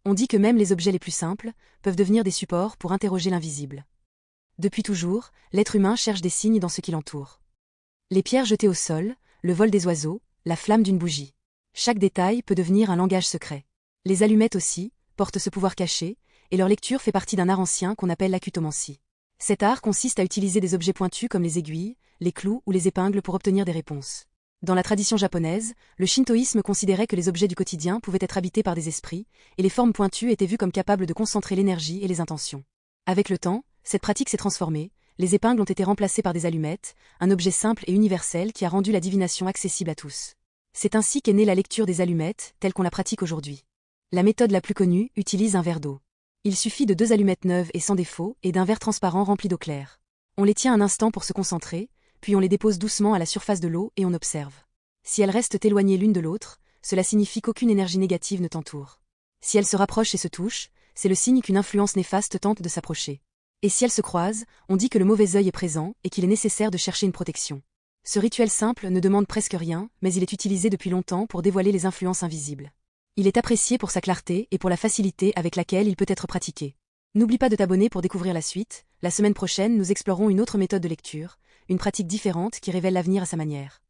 On dit que même les objets les plus simples peuvent devenir des supports pour interroger l'invisible. Depuis toujours, l'être humain cherche des signes dans ce qui l'entoure. Les pierres jetées au sol, le vol des oiseaux, la flamme d'une bougie. Chaque détail peut devenir un langage secret. Les allumettes aussi portent ce pouvoir caché, et leur lecture fait partie d'un art ancien qu'on appelle l'acutomancie. Cet art consiste à utiliser des objets pointus comme les aiguilles, les clous ou les épingles pour obtenir des réponses. Dans la tradition japonaise, le shintoïsme considérait que les objets du quotidien pouvaient être habités par des esprits, et les formes pointues étaient vues comme capables de concentrer l'énergie et les intentions. Avec le temps, cette pratique s'est transformée, les épingles ont été remplacées par des allumettes, un objet simple et universel qui a rendu la divination accessible à tous. C'est ainsi qu'est née la lecture des allumettes, telle qu'on la pratique aujourd'hui. La méthode la plus connue utilise un verre d'eau. Il suffit de 2 allumettes neuves et sans défaut et d'un verre transparent rempli d'eau claire. On les tient un instant pour se concentrer, puis on les dépose doucement à la surface de l'eau et on observe. Si elles restent éloignées l'une de l'autre, cela signifie qu'aucune énergie négative ne t'entoure. Si elles se rapprochent et se touchent, c'est le signe qu'une influence néfaste tente de s'approcher. Et si elles se croisent, on dit que le mauvais œil est présent et qu'il est nécessaire de chercher une protection. Ce rituel simple ne demande presque rien, mais il est utilisé depuis longtemps pour dévoiler les influences invisibles. Il est apprécié pour sa clarté et pour la facilité avec laquelle il peut être pratiqué. N'oublie pas de t'abonner pour découvrir la suite. La semaine prochaine, nous explorerons une autre méthode de lecture, une pratique différente qui révèle l'avenir à sa manière.